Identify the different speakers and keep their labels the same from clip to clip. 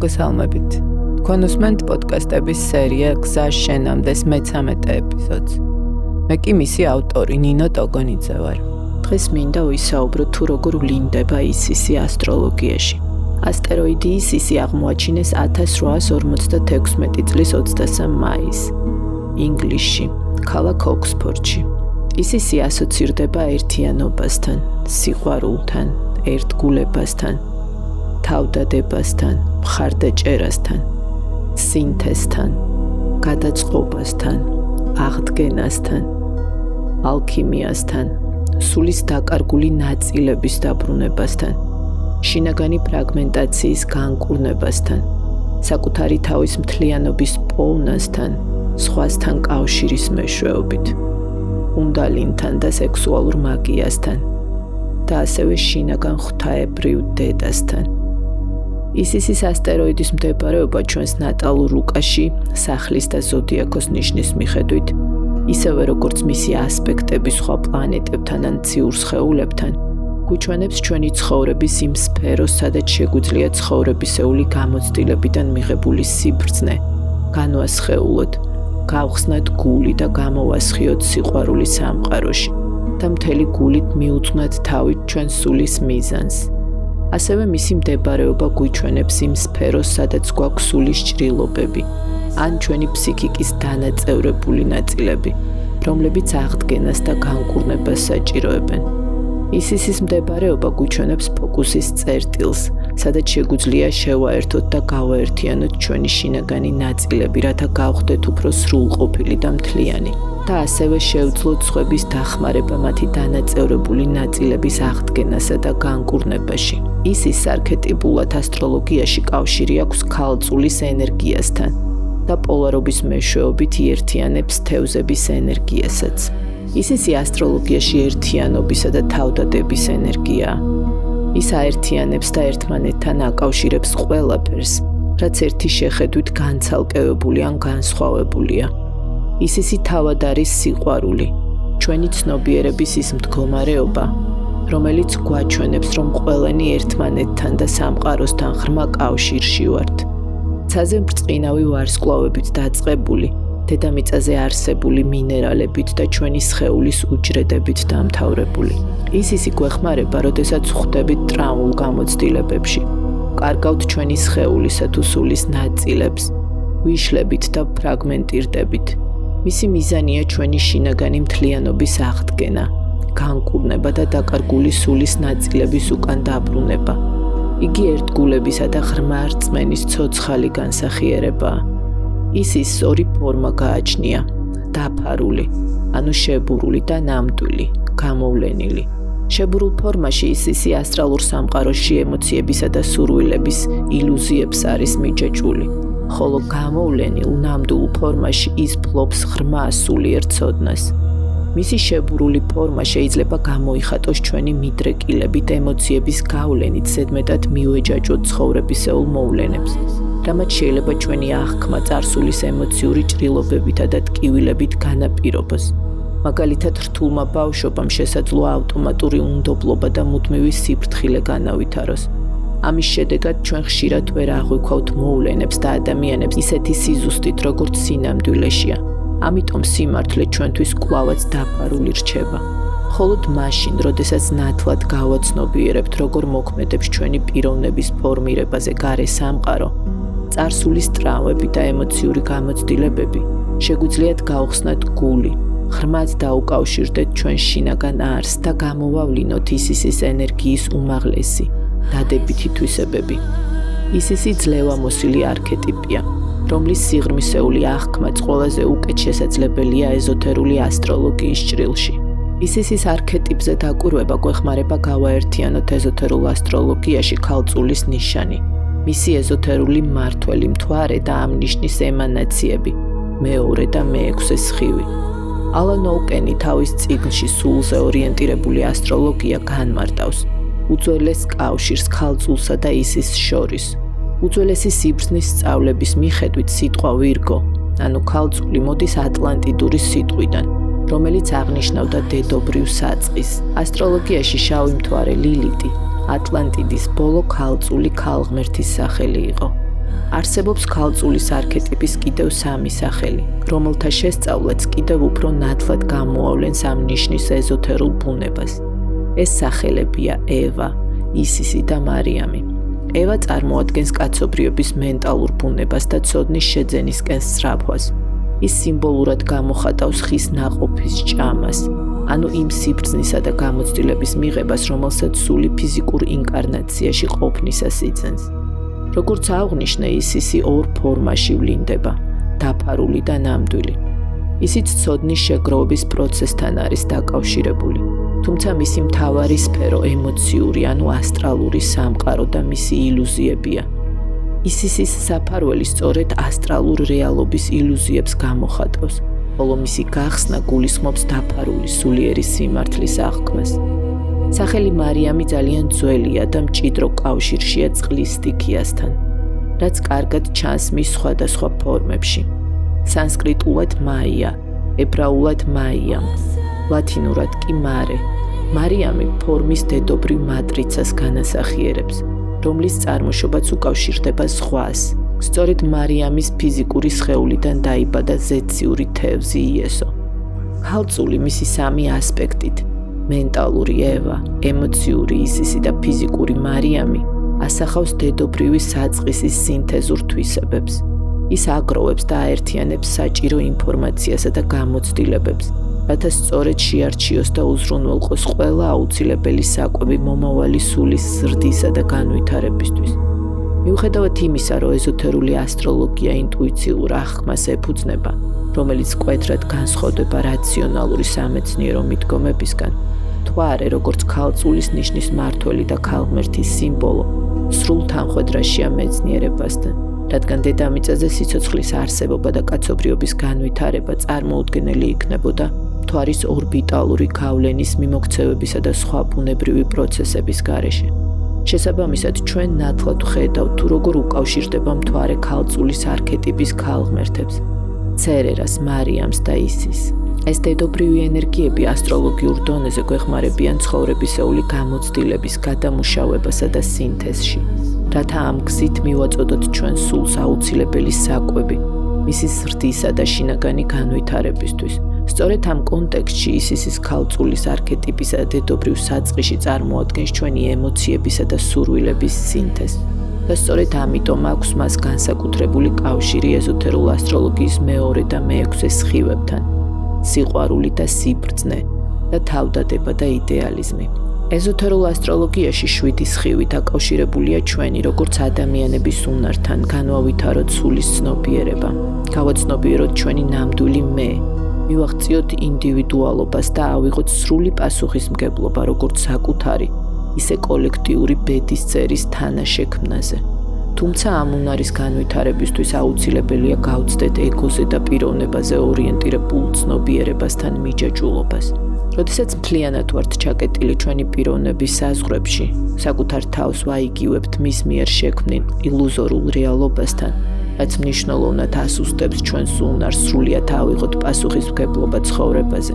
Speaker 1: მოგესალმებით. თქვენ უსმენთ პოდკასტების სერია გზას შენამდეს მე-13 ეპიზოდს. მე კი მისი ავტორი ნინო ტოგონიძე ვარ.
Speaker 2: დღეს მინდა ვისაუბრო თუ როგორ ვლინდება ისისი ასტროლოგიაში. ასტეროიდი ისისი აღმოაჩინეს 1856 წლის 23 მაისს ინგლისში, ქალაქ ოქსფორდში. ისისი ასოცირდება ერთიანობასთან, სიყვარულთან, ერთგულებასთან, თავდადებასთან, მხარდაჭერასთან, სინთეზთან, გადაწყობასთან, აღდგენასთან, ალქიმიასთან, სულის დაკარგული ნაწილების დაბრუნებასთან, შინაგანი ფრაგმენტაციის განკურნებასთან, საკუთარი თავის მთლიანობის პოვნასთან, სხვასთან კავშირის მეშვეობით, უნდალინთან და სექსუალურ მაგიასთან და ასევე შინაგან ღვთაებრივ დედასთან. ისისის ასტეროიდის მდებარეობა ჩვენს ნატალურ რუკაში სახლის და ზოდიაქოს ნიშნის მიხედვით, ისევე როგორც მისი ასპექტები სხვა პლანეტებთან ან ციურ სხეულებთან, გვიჩვენებს ჩვენი ცხოვრების იმ სფეროს, სადაც შეგვიძლია ცხოვრებისეული გამოცდილებიდან მიღებული სიბრძნე განვასხეულოთ, გავხსნათ გული და გამოვასხიოთ სიყვარული სამყაროში და მთელი გულით მიუძღვნათ თავით ჩვენ სულის მიზანს. ასევე მისი მდებარეობა გვიჩვენებს იმ სფეროს, სადაც გვაქვს სულის ჭრილობები, ან ჩვენი ფსიქიკის დანაწევრებული ნაწილები, რომლებიც აღდგენას და განკურნებას საჭიროებენ. ისისის მდებარეობა გვიჩვენებს ფოკუსის წერტილს, სადაც შეგვიძლია შევაერთოთ და გავაერთიანოთ ჩვენი შინაგანი ნაწილები, რათა გავხდეთ უფრო სრულყოფილი და მთლიანი. და ასევე შევძლოთ სხვების დახმარება მათი დანაწევრებული ნაწილების აღდგენასა და განკურნებაში. ისის არქეტიპულად ასტროლოგიაში კავშირი აქვს ქალწულის ენერგიასთან და პოლარობის მეშვეობით იერთიანებს თევზების ენერგიასაც. ისისი ასტროლოგიაში ერთიანობისა და თავდადების ენერგიაა. ის აერთიანებს და ერთმანეთთან აკავშირებს ყველაფერს, რაც ერთი შეხედვით განცალკევებული ან განსხვავებულია. ისისი თავად არის სიყვარული, ჩვენი ცნობიერების ის მდგომარეობა, რომელიც გვაჩვენებს, რომ ყველანი ერთმანეთთან და სამყაროსთან ღრმა კავშირში ვართ. ცაზე ბრწყინავი ვარსკვლავებით დაწყებული, დედამიწაზე არსებული მინერალებით და ჩვენი სხეულის უჯრედებით დამთავრებული. ისისი გვეხმარება, როდესაც ვხვდებით ტრავმულ გამოცდილებებში, კარგავთ ჩვენი სხეულისა თუ სულის ნაწილებს, ვიშლებით და ფრაგმენტირდებით. მისი მიზანია ჩვენი შინაგანი მთლიანობის აღდგენა, განკურნება და დაკარგული სულის ნაწილების უკან დაბრუნება. იგი ერთგულებისა და ღრმა რწმენის ცოცხალი განსახიერებაა. ისის ორი ფორმა გააჩნია: დაფარული, ანუ შებურული და ნამდვილი, გამოვლენილი. შებურულ ფორმაში ისისი ასტრალურ სამყაროში ემოციებისა და სურვილების ილუზიებს არის მიჯაჭვული. ხოლო გამოვლენილ ნამდვილ ფორმაში ის ფლობს ღრმა სულიერ ცოდნას. მისი შებურული ფორმა შეიძლება გამოიხატოს ჩვენი მიდრეკილებით ემოციების გავლენით ზედმეტად მივეჯაჭვოთ ცხოვრებისეულ მოვლენებს, რამაც შეიძლება ჩვენი აღქმა წარსულის ემოციური ჭრილობებითა და ტკივილებით განაპირობოს. მაგალითად, რთულმა ბავშვობამ შესაძლოა ავტომატური უნდობლობა და მუდმივი სიფრთხილე განავითაროს. ამის შედეგად ჩვენ ხშირად ვერ აღვიქვავთ მოვლენებს და ადამიანებს ისეთი სიზუსტით, როგორც სინამდვილეშია. ამიტომ სიმართლე ჩვენთვის კვლავაც დაფარული რჩება. მხოლოდ მაშინ, როდესაც ნათლად გავაცნობიერებთ, როგორ მოქმედებს ჩვენი პიროვნების ფორმირებაზე გარე სამყარო, წარსულის ტრავმები და ემოციური გამოცდილებები, შეგვიძლიათ გავხსნათ გული, ღრმად დაუკავშირდეთ ჩვენ შინაგან არსს და გამოვავლინოთ ისისის ენერგიის უმაღლესი, დადებითი თვისებები. ისისი ძლევამოსილი არქეტიპია, რომლის სიღრმისეული აღქმაც ყველაზე უკეთ შესაძლებელია ეზოთერული ასტროლოგიის ჭრილში. ისისის არქეტიპზე დაკვირვება გვეხმარება გავაერთიანოთ ეზოთერულ ასტროლოგიაში ქალწულის ნიშანი, მისი ეზოთერული მმართველი მთვარე და ამ ნიშნის ემანაციები, მეორე და მეექვსე სხივი. ალან ოუკენი თავის წიგნში სულზე ორიენტირებული ასტროლოგია განმარტავს უძველეს კავშირს ქალწულსა და ისის შორის. უძველესი სიბრძნის სწავლების მიხედვით სიტყვა ვირგო, ანუ ქალწული მოდის ატლანტიდური სიტყვიდან, რომელიც აღნიშნავდა დედობრივ საწყის. ასტროლოგიაში შავი მთვარე ლილიტი ატლანტიდის ბოლო ქალწული ქალღმერთის სახელი იყო. არსებობს ქალწულის არქეტიპის კიდევ 3 სახელი, რომელთა შესწავლაც კიდევ უფრო ნათლად გამოავლენს ამ ნიშნის ეზოთერულ ბუნებას. ეს სახელებია ევა, ისისი და მარიამი. ევა წარმოადგენს კაცობრიობის მენტალურ ბუნებას და ცოდნის შეძენისკენ სწრაფვას. ის სიმბოლურად გამოხატავს ხის ნაყოფის ჭამას, ანუ იმ სიბრძნისა და გამოცდილების მიღებას, რომელსაც სული ფიზიკურ ინკარნაციაში ყოფნისას იძენს. როგორც აღვნიშნე, ისისი 2 ფორმაში ვლინდება: დაფარული და ნამდვილი. ისიც ცოდნის შეგროვების პროცესთან არის დაკავშირებული. თუმცა მისი მთავარი სფერო ემოციური, ანუ ასტრალური სამყარო და მისი ილუზიებია. ისისის საფარველი სწორედ ასტრალურ რეალობის ილუზიებს გამოხატავს, ხოლო მისი გახსნა გულისხმობს დაფარული სულიერი სიმართლის აღქმას. სახელი მარიამი ძალიან ძველია და მჭიდრო კავშირშია წყლის სტიქიასთან, რაც კარგად ჩანს მის სხვადასხვა ფორმებში. სანსკრიტულად მაია, ებრაულად მაიამ, ლათინურად კი მარე. მარიამი ფორმის დედობრივ მატრიცას განასახიერებს, რომლის წარმოშობაც უკავშირდება ზღვას. სწორედ მარიამის ფიზიკური სხეულიდან დაიბადა ზეციური თევზი იესო. ქალწული მისი 3 ასპექტით, მენტალური ევა, ემოციური ისისი და ფიზიკური მარიამი, ასახავს დედობრივი საწყისის სინთეზურ თვისებებს. ის აგროვებს და აერთიანებს საჭირო ინფორმაციასა და გამოცდილებებს, რათა სწორედ შეარჩიოს და უზრუნველყოს ყველა აუცილებელი საკვები მომავალი სულის ზრდისა და განვითარებისთვის. მიუხედავად იმისა, რომ ეზოთერული ასტროლოგია ინტუიციურ აღქმას ეფუძნება, რომელიც მკვეთრად განსხვავდება რაციონალური სამეცნიერო მიდგომებისგან, მთვარე, როგორც ქალწულის ნიშნის მმართველი და ქალღმერთის სიმბოლო, სრულ თანხვედრაშია მეცნიერებასთან, რადგან დედამიწაზე სიცოცხლის არსებობა და კაცობრიობის განვითარება წარმოუდგენელი იქნებოდა მთვარის ორბიტალური გავლენის მიმოქცევებისა და სხვა ბუნებრივი პროცესების გარეშე. შესაბამისად, ჩვენ ნათლად ვხედავთ, თუ როგორ უკავშირდება მთვარე ქალწულის არქეტიპის ქალღმერთებს, ცერერას, მარიამს და ისის. ეს დედობრივი ენერგიები ასტროლოგიურ დონეზე გვეხმარებიან ცხოვრებისეული გამოცდილების გადამუშავებასა და სინთეზში, რათა ამ გზით მივაწოდოთ ჩვენ სულს აუცილებელი საკვები, მისი ზრდისა და შინაგანი განვითარებისთვის. სწორედ ამ კონტექსტში ისისის ქალწულის არქეტიპისა და დედობრივ საწყისში წარმოადგენს ჩვენი ემოციებისა და სურვილების სინთეზს. და სწორედ ამიტომ აქვს მას განსაკუთრებული კავშირი ეზოთერულ ასტროლოგიის 2 და 6 სხივებთან, სიყვარული და სიბრძნე და თავდადება და იდეალიზმი. ეზოთერულ ასტროლოგიაში 7 სხივი დაკავშირებულია ჩვენი როგორც ადამიანების უნართან, განვავითაროთ სულის ცნობიერება, გავაცნობიეროთ ჩვენი ნამდვილი მე, მივაღწიოთ ინდივიდუალობას და ავიღოთ სრული პასუხისმგებლობა როგორც საკუთარი, ისე კოლექტიური ბედის წერის თანაშექმნაზე. თუმცა ამ უნარის განვითარებისთვის აუცილებელია გავცდეთ ეგოზე და პიროვნებაზე ორიენტირებულ ცნობიერებასთან მიჯაჭვულობას. როდესაც მთლიანად ვართ ჩაკეტილი ჩვენი პიროვნების საზღვრებში, საკუთარ თავს ვაიგივებთ მის მიერ შექმნილ ილუზორულ რეალობასთან, რაც მნიშვნელოვნად ასუსტებს ჩვენს უნარს სრულიად ავიღოთ პასუხისმგებლობა ცხოვრებაზე.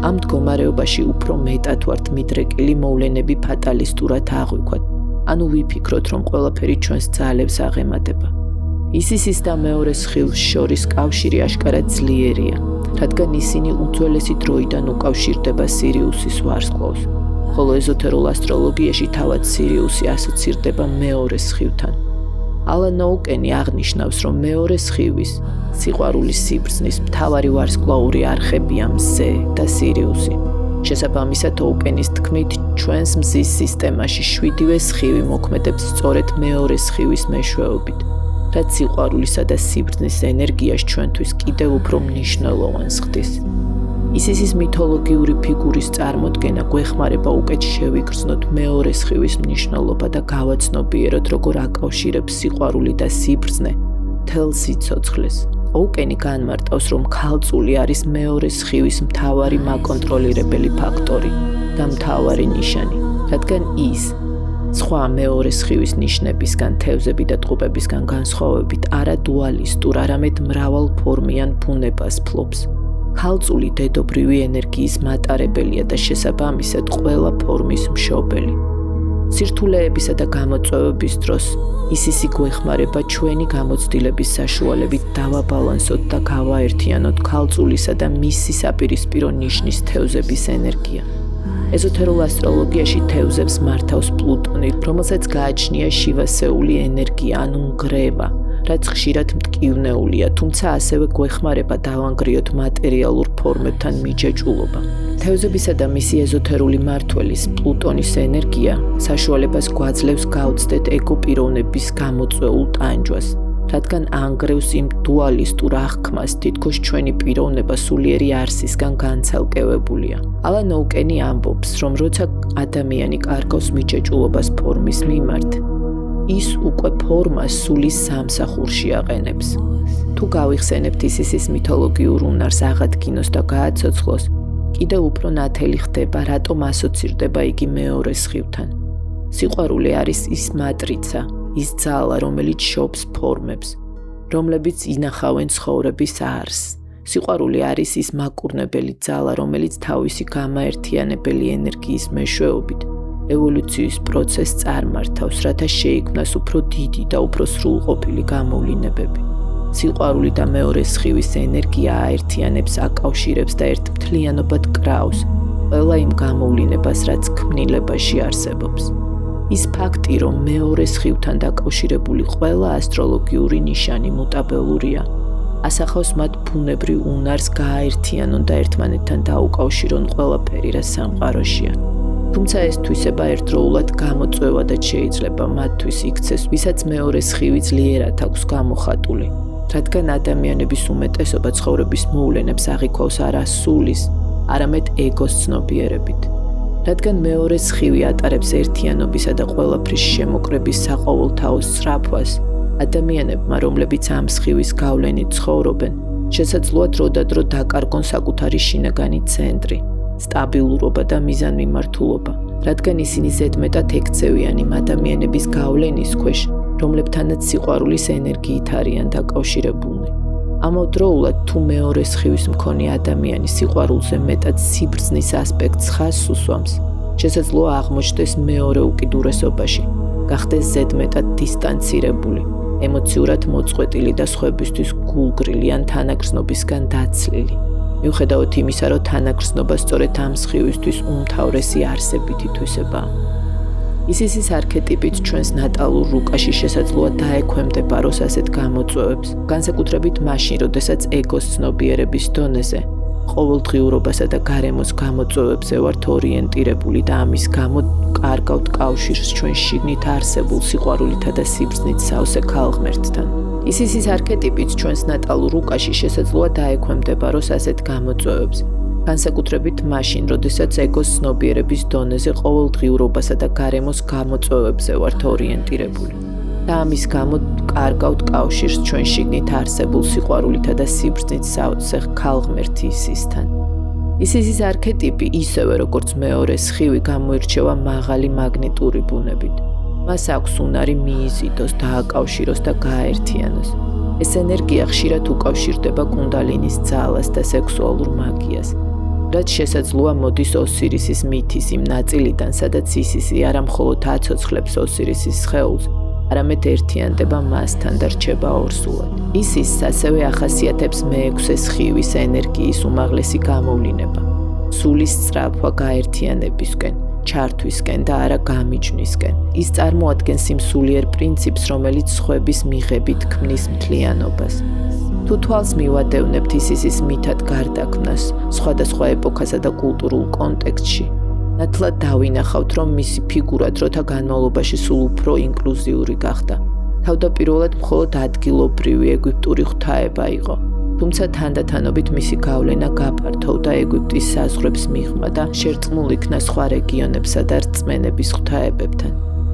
Speaker 2: ამ მდგომარეობაში უფრო მეტად ვართ მიდრეკილი მოვლენები ფატალისტურად აღვიქვათ, ანუ ვიფიქროთ, რომ ყველაფერი ჩვენს ძალებს აღემატება. ისისის და მეორე სხივს შორის კავშირი აშკარად ძლიერია, რადგან ისინი უძველესი დროიდან უკავშირდება სირიუსის ვარსკვლავს, ხოლო ეზოთერულ ასტროლოგიაში თავად სირიუსი ასოცირდება მეორე სხივთან. ალან ოუკენი აღნიშნავს, რომ მეორე სხივის, სიყვარულის სიბრძნის მთავარი ვარსკვლავური არხებია მზე და სირიუსი. შესაბამისად, ოუკენის თქმით, ჩვენს მზის სისტემაში 7-ვე სხივი მოქმედებს სწორედ მეორე სხივის მეშვეობით, რაც სიყვარულისა და სიბრძნის ენერგიას ჩვენთვის კიდევ უფრო მნიშვნელოვანს ხდის. ისისის მითოლოგიური ფიგურის წარმოდგენა გვეხმარება უკეთ შევიგრძნოთ მეორე სხივის მნიშვნელობა და გავაცნობიეროთ, როგორ აკავშირებს სიყვარული და სიბრძნე მთელ სიცოცხლეს. ოუკენი განმარტავს, რომ ქალწული არის მეორე სხივის მთავარი მაკონტროლირებელი ფაქტორი და მთავარი ნიშანი, რადგან ის სხვა მეორე სხივის ნიშნებისგან, თევზები და ტყუპებისგან განსხვავებით არა დუალისტურ, არამედ მრავალფორმიან ბუნებას ფლობს. ქალწული დედობრივი ენერგიის მატარებელია და შესაბამისად ყველა ფორმის მშობელი. სირთულეებისა და გამოწვევების დროს ისისი გვეხმარება ჩვენი გამოცდილების საშუალებით დავაბალანსოთ და გავაერთიანოთ ქალწულისა და მისი საპირისპირო ნიშნის თევზების ენერგია. ეზოთერულ ასტროლოგიაში თევზებს მართავს პლუტონი, რომელსაც გააჩნია შივასეული ენერგია, ანუ ნგრევა, რაც ხშირად მტკივნეულია, თუმცა ასევე გვეხმარება დავანგრიოთ მატერიალურ ფორმებთან მიჯაჭვულობა. თევზებისა და მისი ეზოთერული მმართველის პლუტონის ენერგია საშუალებას გვაძლევს გავცდეთ ეგო პიროვნების გამოწვეულ ტანჯვას, რადგან ანგრევს იმ დუალისტურ აღქმას, თითქოს ჩვენი პიროვნება სულიერი არსისგან განცალკევებულია. ალან ოუკენი ამბობს, რომ როცა ადამიანი კარგავს მიჯაჭვულობას ფორმის მიმართ, ის უკვე ფორმას სულის სამსახურში აყენებს. თუ გავიხსენებთ ისისის მითოლოგიურ უნარს აღადგინოს და გააცოცხლოს, კიდევ უფრო ნათელი ხდება, რატომ ასოცირდება იგი მეორე სხივთან. სიყვარული არის ის მატრიცა, ის ძალა, რომელიც შობს ფორმებს, რომლებიც ინახავენ ცხოვრების არსს. სიყვარული არის ის მაკურნებელი ძალა, რომელიც თავისი გამაერთიანებელი ენერგიის მეშვეობით ევოლუციის პროცესს წარმართავს, რათა შეიქმნას უფრო დიდი და უფრო სრულყოფილი გამოვლინებები. სიყვარული და მეორე სხივის ენერგია აერთიანებს, აკავშირებს და ერთმთლიანობად კრავს ყველა იმ გამოვლინებას, რაც ქმნილებაში არსებობს. ის ფაქტი, რომ მეორე სხივთან დაკავშირებული ყველა ასტროლოგიური ნიშანი მუტაბელურია, ასახავს მათ ბუნებრივ უნარს გააერთიანონ და ერთმანეთთან დაუკავშირონ ყველაფერი, რაც სამყაროშია. თუმცა ეს თვისება ერთდროულად გამოწვევადაც შეიძლება მათთვის იქცეს, ვისაც მეორე სხივი ძლიერად აქვს გამოხატული, რადგან ადამიანების უმეტესობა ცხოვრების მოვლენებს აღიქვავს არა სულის, არამედ ეგოს ცნობიერებით. რადგან მეორე სხივი ატარებს ერთიანობისა და ყველაფრის შემოკრების საყოველთაო სწრაფვას, ადამიანებმა, რომლებიც ამ სხივის გავლენით ცხოვრობენ, შესაძლოა დროდადრო დაკარგონ საკუთარი შინაგანი ცენტრი, სტაბილურობა და მიზანმიმართულობა, რადგან ისინი ზედმეტად ექცევიან იმ ადამიანების გავლენის ქვეშ, რომლებთანაც სიყვარულის ენერგიით არიან დაკავშირებულნი. ამავდროულად, თუ მეორე სხივის მქონე ადამიანი სიყვარულზე მეტად სიბრძნის ასპექტს ხაზს უსვამს, შესაძლოა აღმოჩნდეს მეორე უკიდურესობაში, გახდეს ზედმეტად დისტანცირებული, ემოციურად მოწყვეტილი და სხვებისთვის გულგრილი ან თანაგრძნობისგან დაცლილი. მიუხედავად იმისა, რომ თანაგრძნობა სწორედ ამ სხივისთვის უმთავრესი არსებითი თვისებაა. ისისის არქეტიპით ჩვენს ნატალურ რუკაში შესაძლოა დაექვემდებაროს ასეთ გამოწვევებს, განსაკუთრებით მაშინ, როდესაც ეგოს ცნობიერების დონეზე, ყოველდღიურობასა და გარემოს გამოწვევებზე ვართ ორიენტირებული და ამის გამო კარგავთ კავშირს ჩვენ შიგნით არსებულ სიყვარულითა და სიბრძნით სავსე ქალღმერთთან. ისისის არქეტიპით ჩვენს ნატალურ რუკაში შესაძლოა დაექვემდებაროს ასეთ გამოწვევებს, განსაკუთრებით მაშინ, როდესაც ეგოს ცნობიერების დონეზე ყოველდღიურობასა და გარემოს გამოწვევებზე ვართ ორიენტირებული. და ამის გამო კარგავთ კავშირს ჩვენ შიგნით არსებულ სიყვარულითა და სიბრძნით სავსე ქალღმერთისთან. ისისის არქეტიპი, ისევე როგორც მეორე სხივი, გამოირჩევა მაღალი მაგნიტური ბუნებით. მას აქვს უნარი მიიზიდოს, დააკავშიროს და გააერთიანოს. ეს ენერგია ხშირად უკავშირდება კუნდალინის ძალას და სექსუალურ მაგიას, რაც შესაძლოა მოდის ოსირისის მითის იმ ნაწილიდან, სადაც ისისი არა მხოლოდ აცოცხლებს ოსირისის სხეულს, არამედ ერთიანდება მასთან და რჩება ორსულად. ისის ასევე ახასიათებს მეექვსე სხივის ენერგიის უმაღლესი გამოვლინება, სულის სწრაფვა გაერთიანებისკენ, ჩართვისკენ და არა გამიჯვნისკენ. ის წარმოადგენს იმ სულიერ პრინციპს, რომელიც სხვების მიღებით ქმნის მთლიანობას. თუ თვალს მივადევნებთ ისისის მითად გარდაქმნას სხვადასხვა ეპოქასა და კულტურულ კონტექსტში, ნათლად დავინახავთ, რომ მისი ფიგურა დროთა განმავლობაში სულ უფრო ინკლუზიური გახდა. თავდაპირველად მხოლოდ ადგილობრივი ეგვიპტური ღვთაება იყო, თუმცა თანდათანობით მისი გავლენა გაფართოვდა ეგვიპტის საზღვრებს მიღმა და შერწყმულ იქნა სხვა რეგიონებსა და რწმენების ღვთაებებთან.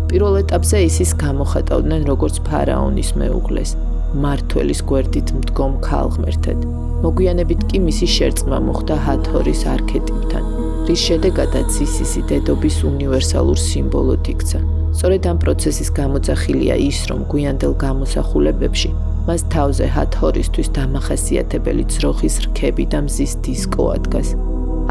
Speaker 2: პირველ ეტაპზე ისის გამოხატავდნენ როგორც ფარაონის მეუღლეს, მმართველის გვერდით მდგომ ქალღმერთად. მოგვიანებით კი მისი შერწყმა მოხდა ჰათორის არქეტიპთან, რის შედეგადაც ისისი დედობის უნივერსალურ სიმბოლოდ იქცა. სწორედ ამ პროცესის გამოძახილია ის, რომ გვიანდელ გამოსახულებებში მას თავზე ჰათორისთვის დამახასიათებელი ძროხის რქები და მზის დისკო ადგას.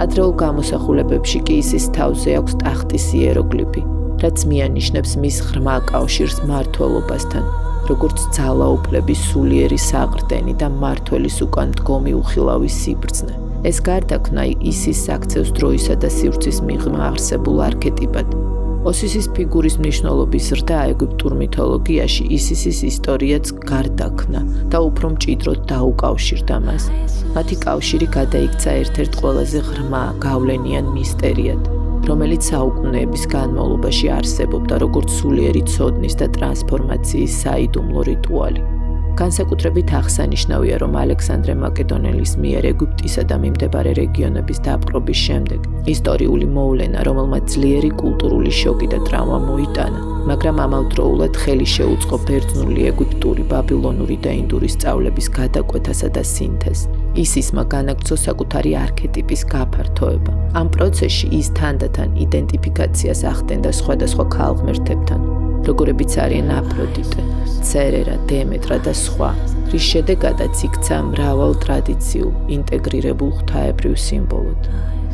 Speaker 2: ადრეულ გამოსახულებებში კი ისის თავზე აქვს ტახტის იეროგლიფი, რაც მიანიშნებს მის ღრმა კავშირს მმართველობასთან, როგორც ძალაუფლების სულიერი საყრდენი და მმართველის უკან დგომი უხილავი სიბრძნე. ეს გარდაქმნა ისის აქცევს დროისა და სივრცის მიღმა არსებულ არქეტიპად. ოსისის ფიგურის მნიშვნელობის ზრდა ეგვიპტურ მითოლოგიაში ისისის ისტორიაც გარდაქმნა და უფრო მჭიდროდ დაუკავშირდა მას. მათი კავშირი გადაიქცა ერთ-ერთ ყველაზე ღრმა, გავლენიან მისტერიად, რომელიც საუკუნეების განმავლობაში არსებობდა როგორც სულიერი ცოდნის და ტრანსფორმაციის საიდუმლო რიტუალი. განსაკუთრებით აღსანიშნავია, რომ ალექსანდრე მაკედონელის მიერ ეგვიპტისა და მიმდებარე რეგიონების დაპყრობის შემდეგ ისტორიული მოვლენა, რომელმაც ძლიერი კულტურული შოკი და ტრავმა მოიტანა, მაგრამ ამავდროულად ხელი შეუწყო ბერძნული, ეგვიპტური, ბაბილონური და ინდური სწავლების გადაკვეთასა და სინთეზს. ისისმა განაგრძო საკუთარი არქეტიპის გაფართოება. ამ პროცესში ის თანდათან იდენტიფიკაციას ახდენდა სხვადასხვა ქალღმერთებთან, როგორებიც არიან აფროდიტე, ცერერა, დემეტრა და სხვა, რის შედეგადაც იქცა მრავალ ტრადიციულ, ინტეგრირებულ ღვთაებრივ სიმბოლოდ.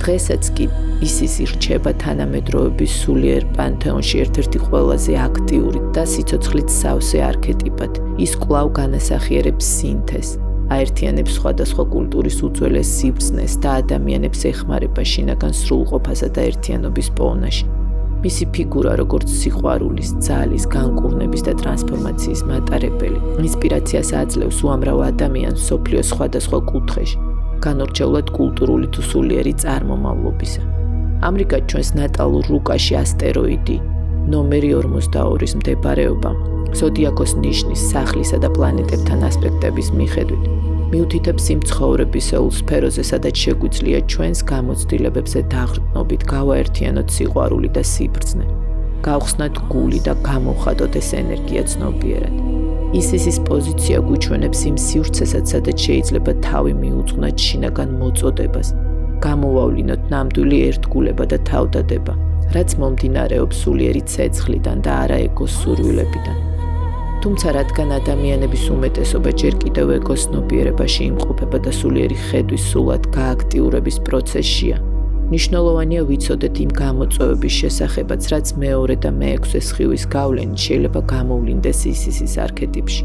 Speaker 2: დღესაც კი ისისი რჩება თანამედროვეობის სულიერ პანთეონში ერთ-ერთი ყველაზე აქტიური და სიცოცხლით სავსე არქეტიპად. ის კვლავ განასახიერებს სინთეზს, აერთიანებს სხვადასხვა კულტურის უძველეს სიბრძნეს და ადამიანებს ეხმარება შინაგან სრულყოფასა და ერთიანობის პოვნაში. მისი ფიგურა, როგორც სიყვარულის, ძალის, განკურნების და ტრანსფორმაციის მატარებელი, ინსპირაციას აძლევს უამრავ ადამიანს მსოფლიოს სხვადასხვა კუთხეში, განორჩეულად კულტურული თუ სულიერი წარმომავლობისა. ამრიგად, ჩვენს ნატალურ რუკაში ასტეროიდი, ნომერი 42-ის მდებარეობა, ზოდიაქოს ნიშნის, სახლისა და პლანეტებთან ასპექტების მიხედვით, მიუთითებს იმ ცხოვრებისეულ სფეროზე, სადაც შეგვიძლია ჩვენს გამოცდილებებზე დაღრდნობით გავაერთიანოთ სიყვარული და სიბრძნე, გავხსნათ გული და გამოვხატოთ ეს ენერგია ცნობიერად. ისისის პოზიცია გვიჩვენებს იმ სივრცესაც, სადაც შეიძლება თავი მიუძღვნათ შინაგან მოწოდებას, გამოვავლინოთ ნამდვილი ერთგულება და თავდადება, რაც მომდინარეობს სულიერი ცეცხლიდან და არა ეგოს სურვილებიდან. თუმცა რადგან ადამიანების უმეტესობა ჯერ კიდევ ეგოს ცნობიერებაში იმყოფება და სულიერი ხედვის სულად გააქტიურების პროცესშია, მნიშვნელოვანია ვიცოდეთ იმ გამოწვევების შესახებაც, რაც მეორე და მეექვსე სხივის გავლენით შეიძლება გამოვლინდეს ისისის არქეტიპში.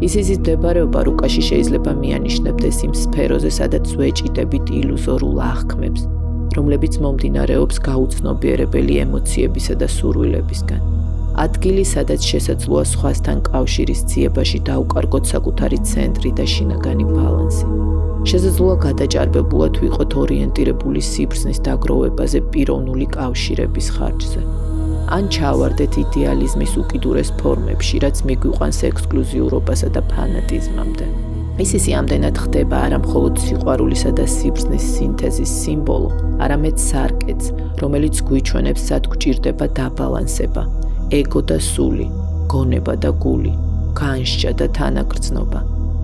Speaker 2: ისისის მდებარეობა რუკაში შეიძლება მიანიშნებდეს იმ სფეროზე, სადაც ვეჭიდებით ილუზორულ აღქმებს, რომლებიც მომდინარეობს გაუცნობიერებელი ემოციებისა და სურვილებისგან. ადგილი, სადაც შესაძლოა სხვასთან კავშირის ძიებაში დაუკარგოთ საკუთარი ცენტრი და შინაგანი ბალანსი. შესაძლოა გადაჭარბებულად ვიყოთ ორიენტირებული სიბრძნის დაგროვებაზე პიროვნული კავშირების ხარჯზე. ან ჩავარდეთ იდეალიზმის უკიდურეს ფორმებში, რაც მიგვიყვანს ექსკლუზიურობასა და ფანატიზმამდე. ისისი ამდენად ხდება არა მხოლოდ სიყვარულისა და სიბრძნის სინთეზის სიმბოლო, არამედ სარკეც, რომელიც გვიჩვენებს, სად გვჭირდება დაბალანსება, ეგო და სული, გონება და გული, განსჯა და თანაგრძნობა.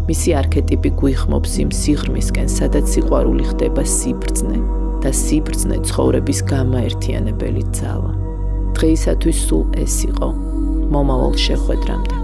Speaker 2: მისი არქეტიპი გვიხმობს იმ სიღრმისკენ, სადაც სიყვარული ხდება სიბრძნე და სიბრძნე ცხოვრების გამაერთიანებელი ძალა. დღეისათვის სულ ეს იყო. მომავალ შეხვედრამდე.